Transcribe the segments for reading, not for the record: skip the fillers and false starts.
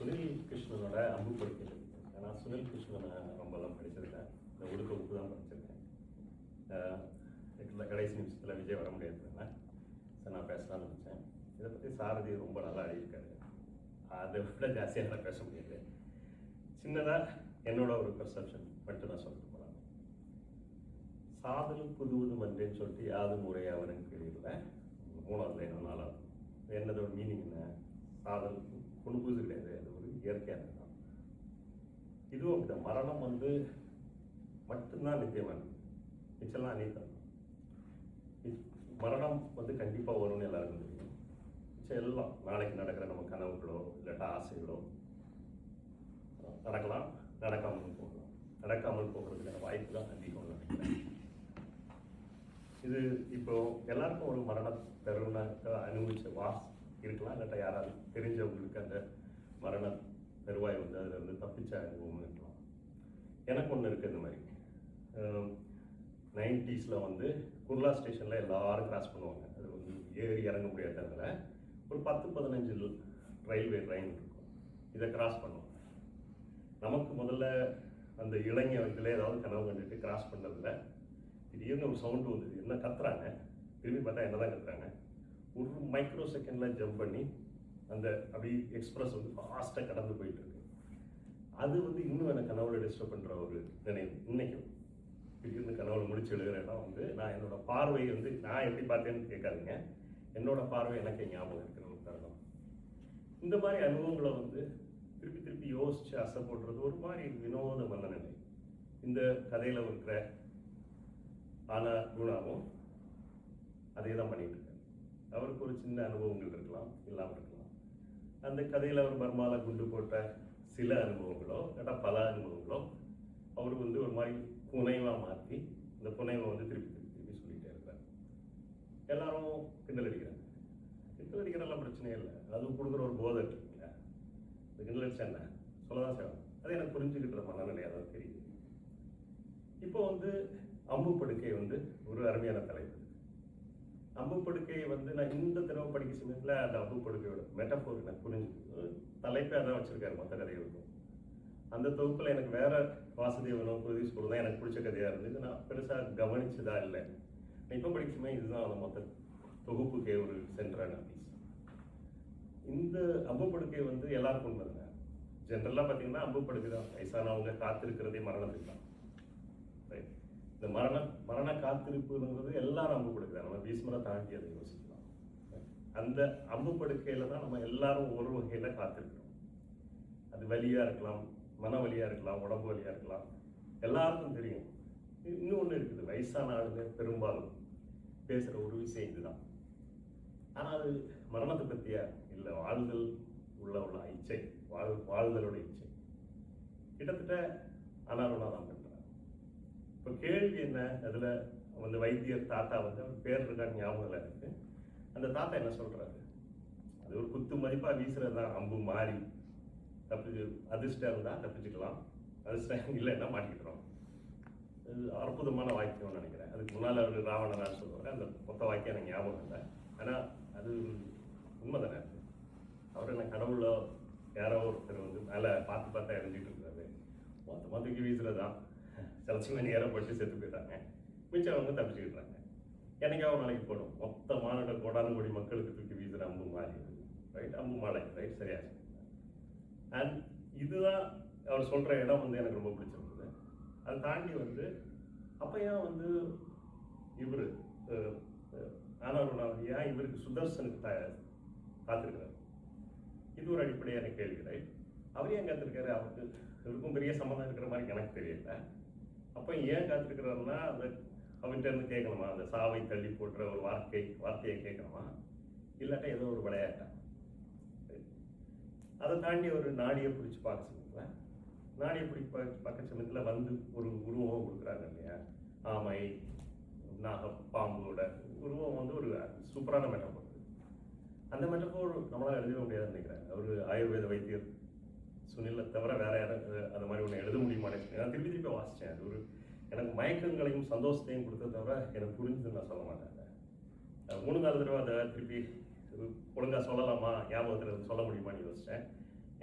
சுனில் கிருஷ்ணனோட அம்பு படிக்கிறது. நான் சுனில் கிருஷ்ணனை ரொம்பலாம் படிச்சிருக்கேன். இந்த ஒடுக்க உப்பு தான் படிச்சிருக்கேன். கடைசி நிமிஷத்தில் விஜய் வர முடியாதுன்னா சார் நான் பேசலாம்னு நினச்சேன். இதை பற்றி சாரதி ரொம்ப நல்லா எழுதியிருக்காரு. அதை விட ஜாஸ்தியாக பேச முடியாது. சின்னதாக என்னோட ஒரு பெர்செப்ஷன் மட்டும் நான் சொல்லிட்டு போகலாம். சாதலும் புதுவதும் அன்றேன்னு சொல்லிட்டு யாது முறையாவதுன்னு கேள்வியில் 3வது லைனோ 4வது என்னதோட மீனிங் என்ன? சாதல் ஒன்று புதுசு கிடையாது, அது ஒரு இயற்கையானது தான். இதுவும் இந்த மரணம் மட்டும்தான் நித்தியமானது, மிச்சம்லாம் அநீத்தம். மரணம் கண்டிப்பாக வரும்னு எல்லாருக்கும் தெரியும். மிச்சம் எல்லாம் நாளைக்கு நடக்கிற நம்ம கனவுகளோ இல்லாட்டா ஆசைகளோ நடக்கலாம், நடக்காமல் போகலாம். நடக்காமல் போகிறதுக்கான வாய்ப்பு தான் அதிகம்னு நினைக்கிறேன். இது இப்போ எல்லாருக்கும் ஒரு மரண தருண அனுபவிச்ச இருக்கலாம், இல்லாட்டா யாராவது தெரிஞ்சவங்களுக்கு அந்த மரண தருவாய் அதில் தப்பிச்ச அனுபவம் இருக்கலாம். எனக்கு ஒன்று இருக்குது. இந்த மாதிரி 90s குர்லா ஸ்டேஷனில் எல்லாரும் கிராஸ் பண்ணுவாங்க. அது ஏறி இறங்க முடியாததுனால ஒரு 10-15 ரயில்வே ட்ரெயின் இருக்கும். இதை கிராஸ் பண்ணுவோம். நமக்கு முதல்ல அந்த இளைஞ வயதில் ஏதாவது கனவு கண்டுட்டு கிராஸ் பண்ணதில் திடீர்னு ஒரு சவுண்டு வந்தது. என்ன கத்துறாங்க, திரும்பி பார்த்தா என்ன தான் கத்துறாங்க. ஒரு மைக்ரோ செகண்டில் ஜம்ப் பண்ணி அந்த அப்படி எக்ஸ்பிரஸ் ஃபாஸ்ட்டாக கடந்து போயிட்டு இருக்கு. அது இன்னும் எனக்கு கனவுல டிஸ்டர்ப் பண்ணுற ஒரு நினைவு. இன்னைக்கும் திடீர்னு கனவுல முடிச்சு எழுதுகிற இடம் நான் என்னோட பார்வை நான் எப்படி பார்த்தேன்னு கேட்காதீங்க, என்னோட பார்வை எனக்கு ஞாபகம் இருக்கிற ஒரு தருணம். இந்த மாதிரி அனுபவங்களை திருப்பி திருப்பி யோசிச்சு அசை போடுறது ஒரு மாதிரி வினோத மனநிலை. இந்த கதையில் இருக்கிற ஆனா குணாவும் அதே தான் பண்ணிட்டு இருக்காரு. அவருக்கு ஒரு சின்ன அனுபவங்கள் இருக்கலாம், இல்லாமல் இருக்கலாம். அந்த கதையில் அவர் பர்மால குண்டு போட்ட சில அனுபவங்களோ இல்லாட்டா பல அனுபவங்களோ அவர் ஒரு மாதிரி புனைவாக மாற்றி இந்த புனைவை திருப்பி திருப்பி திருப்பி சொல்லிகிட்டே இருக்கிறார். எல்லாரும் கிண்டல் அடிக்கிறாங்க. கிண்டல் அடிக்கிறதெல்லாம் பிரச்சனையே இல்லை, அது கொடுக்குற ஒரு போதை இருக்குங்களா. இந்த கிண்டல் அடிச்சா என்ன சொல்லதான் செய்வாங்க. அது எனக்கு புரிஞ்சுக்கிட்ட மனநிலையாக தான் தெரியுது. இப்போ அம்பு படுக்கை ஒரு அருமையான தலைப்பு. அம்பு படுக்கையை நான் இந்த தடவை படிக்க சமயத்தில் அந்த அம்பு படுக்கையோட மெட்டஃபோர் எனக்கு புரிஞ்சுது. தலைப்பே அதான் வச்சிருக்காரு மொத்த கதைகளுக்கும். அந்த தொகுப்பில் எனக்கு வேற வாசுதேவனும் பிரதி ஸ்கூல் தான் எனக்கு பிடிச்ச கதையாக இருந்தது. நான் பெருசாக கவனிச்சதா இல்லை. நான் இப்போ படிக்க சமயம் இதுதான் அந்த மொத்த தொகுப்புக்கே ஒரு சென்ட்ரான பீஸ். இந்த அம்பு படுக்கை எல்லாருக்கும் உண்மைங்க. ஜென்ரலாக பார்த்தீங்கன்னா அம்பு படுக்கை தான் வயசானவங்க காத்திருக்கிறதே மரணத்துக்கு தான். ரைட். இந்த மரண காத்திருப்புங்கிறது எல்லாரும் அம்பு படுக்கைதான். நம்ம பீஸ்மரை தாண்டி அதை யோசிக்கலாம். அந்த அம்பு படுக்கையில தான் நம்ம எல்லாரும் ஒரு வகையில காத்திருக்கிறோம். அது வலியா இருக்கலாம், மன வலியா இருக்கலாம், உடம்பு வலியா இருக்கலாம். எல்லாருக்கும் தெரியும். இன்னொன்று இருக்குது, வயசான ஆளுங்க பெரும்பாலும் பேசுற ஒரு விஷயம் இதுதான். ஆனால் அது மரணத்தை பற்றியா இல்லை, வாழ்தல் உள்ள இச்சை, வாழ்தலோட இச்சை கிட்டத்தட்ட அனாரோனா தான் பண்றாங்க. இப்போ கேள்வி என்ன, அதில் வைத்தியர் தாத்தா அவர் பேர் இருக்காரு ஞாபகம் இருக்கு. அந்த தாத்தா என்ன சொல்றாரு, அது ஒரு குத்து மதிப்பாக வீசுறது தான். அம்பு மாறி தப்பிச்சு அதிர்ஷ்டம் இருந்தால் தப்பிச்சுக்கலாம், அதிர்ஷ்டம் இல்லைன்னா மாட்டிக்கிறோம். அது அற்புதமான வாக்கியம்னு நினைக்கிறேன். அதுக்கு முன்னால் அவர் ராவணராஜ் சொல்லுவார். அந்த மொத்த வாக்கியம் எனக்கு ஞாபகம் இல்லை, ஆனால் அது உண்மை தானே. அவர் என்ன கடவுளோ யாரோ ஒருத்தர் மேலே பார்த்து இறஞ்சிட்டு இருக்கிறாரு. மொத்தமாக தூக்கி வீசுறதுதான். சிலச்சிங்க நேரப்பட்டு செத்து போயிடுறாங்க, மிச்சம் அவங்க தப்பிச்சுக்கிட்டாங்க. என்னைக்காவது ஒரு நாளைக்கு போடும் மொத்தமான கோடான கோடி மக்களுக்கு தூக்கி வீசுகிற அம்பு மாறி, ரைட், அம்பு மாலை, ரைட், சரியா. அண்ட் இதுதான் அவர் சொல்கிற இடம் எனக்கு ரொம்ப பிடிச்சிருந்தது. அதை தாண்டி அப்போ ஏன் இவர் ஆனால் ஏன் இவருக்கு சுதர்சனுக்கு காத்திருக்கிறார்? இது ஒரு அடிப்படையான கேள்வி, ரைட். அவர் ஏன் காத்திருக்காரு? இவருக்கும் பெரிய சம்மந்தம் இருக்கிற மாதிரி எனக்கு தெரியல. அப்போ ஏன் காத்திருக்கிறாருன்னா அவன்கிட்ட இருந்து கேட்கணுமா? அந்த சாவை தள்ளி போட்டுற ஒரு வார்த்தையை கேட்கணுமா? இல்லாட்டா ஏதோ ஒரு விளையாட்டா? அதை தாண்டி ஒரு நாடியை பிடிச்சி பார்க்க சமயத்தில், நாடியை பார்க்க சமயத்தில் ஒரு உருவம் கொடுக்குறாங்க இல்லையா, ஆமை பாம்போட உருவம் ஒரு சூப்பரான மெட்டஃபோர். அந்த மெட்டஃபோர் நம்மளால் எழுத முடியாதுன்னு நினைக்கிறேன். ஒரு ஆயுர்வேத வைத்தியர் சுனிலை தவிர வேற யாரும் அந்த மாதிரி ஒன்று எழுத முடியுமான்னு நான் திருப்பி திருப்பி வாசித்தேன். அது எனக்கு மயக்கங்களையும் சந்தோஷத்தையும் கொடுத்தத தவிர எனக்கு புரிஞ்சுதுன்னு நான் சொல்ல மாட்டேன். 3-4 தடவை அதை திருப்பி ஒழுங்காக சொல்லலாமா, ஞாபகத்தில் சொல்ல முடியுமான்னு யோசித்தேன்.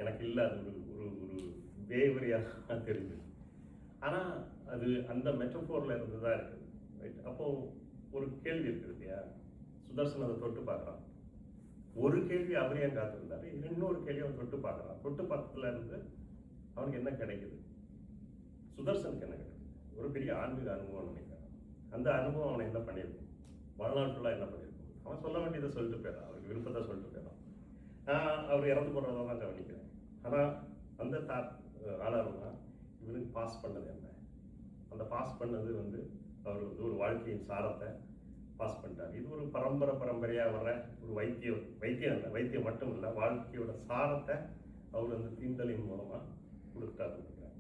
எனக்கு இல்லை, அது ஒரு ஒரு ஒரு வேவரியாக தெரிஞ்சது. ஆனால் அது அந்த மெட்டஃபோரில் இருந்து தான் இருக்குது, ரைட்? அப்போது ஒரு கேள்வி இருக்குது இல்லையா, சுதர்சன் அதை தொட்டு பார்க்குறான். ஒரு கேள்வி அவர் ஏன் காத்திருந்தார், இன்னொரு கேள்வி அவன் தொட்டு பார்க்குறான். தொட்டு பார்த்ததுல இருந்து அவனுக்கு என்ன கிடைக்குது, சுதர்சனுக்கு என்ன கிடைக்குது? ஒரு பெரிய ஆன்மீக அனுபவம் நினைக்கிறேன். அந்த அனுபவம் அவனை என்ன பண்ணியிருக்கும், வாழ்நாள் ஃபுல்லாக என்ன பண்ணியிருக்கும்? அவன் சொல்ல வேண்டியதை சொல்லிட்டு போயிடான், அவருக்கு விருப்பத்தை சொல்லிட்டு போயிடான். நான் அவர் இறந்து போடுறத தான் கவனிக்கிறேன். ஆனால் அந்த ஆளாருன்னா இவனுக்கு பாஸ் பண்ணது என்ன, அந்த பாஸ் பண்ணது வந்து அவர் வந்து ஒரு வாழ்க்கையின் சாரத்தை பாஸ் பண்ணிட்டார். இது ஒரு பரம்பரையாக வர்ற ஒரு வைத்தியம் இல்லை, வைத்தியம் மட்டும் இல்லை, வாழ்க்கையோட சாரத்தை அவர் வந்து தீண்டலின் மூலமாக கொடுத்துட்டாருன்னு நினைக்கிறேன்.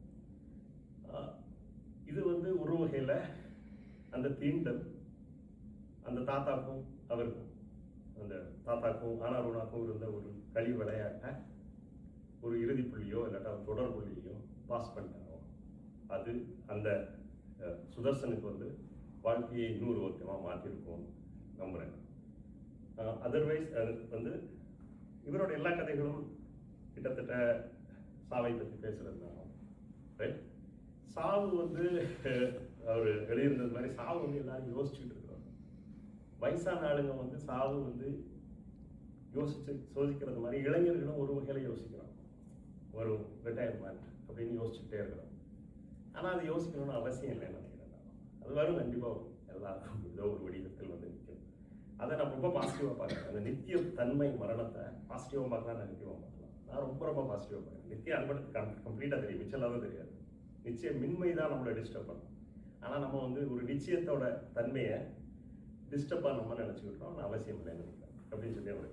இது வந்து ஒரு வகையில் அந்த தீண்டல் அந்த தாத்தாக்கும் அவருக்கும், அந்த தாத்தாக்கும் ஆனாருனாக்கும் இருந்த ஒரு களி விளையாட்ட ஒரு இறுதி புள்ளியோ இல்லாட்டா தொடர் புள்ளியோ பாஸ் பண்ணிட்டாரோ, அது அந்த சுதர்சனுக்கு வந்து வாழ்க்கையை இன்னொரு ஒருத்தமாக மாற்றிருக்கும் நம்புகிறேன். அதர்வைஸ் அது வந்து இவரோட எல்லா கதைகளும் கிட்டத்தட்ட சாவை பற்றி பேசுகிறது தான், ரைட்? சாவு வந்து அவர் எழுதியிருந்தது மாதிரி சாவு வந்து எல்லாரும் யோசிச்சுட்டு இருக்கிறோம். வயசான ஆளுங்க வந்து சாவு வந்து யோசிக்கிறது மாதிரி இளைஞர்களும் ஒரு வகையில் யோசிக்கிறோம், ஒரு ரிட்டையர்மெண்ட் அப்படின்னு யோசிச்சுக்கிட்டே இருக்கிறோம். ஆனால் அது யோசிக்கணும்னு அவசியம் இல்லைன்னு நினைக்கிறேன். அது வரும், கண்டிப்பாக வரும், எல்லாருக்கும் ஏதோ ஒரு வடிவத்தில் வந்து நிற்கும். அதை நான் ரொம்ப பாசிட்டிவாக பார்க்குறேன். அந்த நித்திய தன்மை மரணத்தை பாசிட்டிவாக பார்க்கலாம், நெகட்டிவாக பார்க்கலாம். நான் ரொம்ப பாசிட்டிவாக பார்க்குறேன். நித்திய அனுபவத்துக்கு கம்ப்ளீட்டாக தெரியும், மிச்சம் தெரியாது. நிச்சய மின்மை தான் நம்மளை டிஸ்டர்ப் பண்ணும். ஆனால் நம்ம வந்து ஒரு நிச்சயத்தோட தன்மையை டிஸ்டர்பாக நம்ம நினச்சிக்கிட்டோம், நான் அவசியம் இல்லைன்னு நினைக்கிறேன் அப்படின்னு சொல்லி அவர்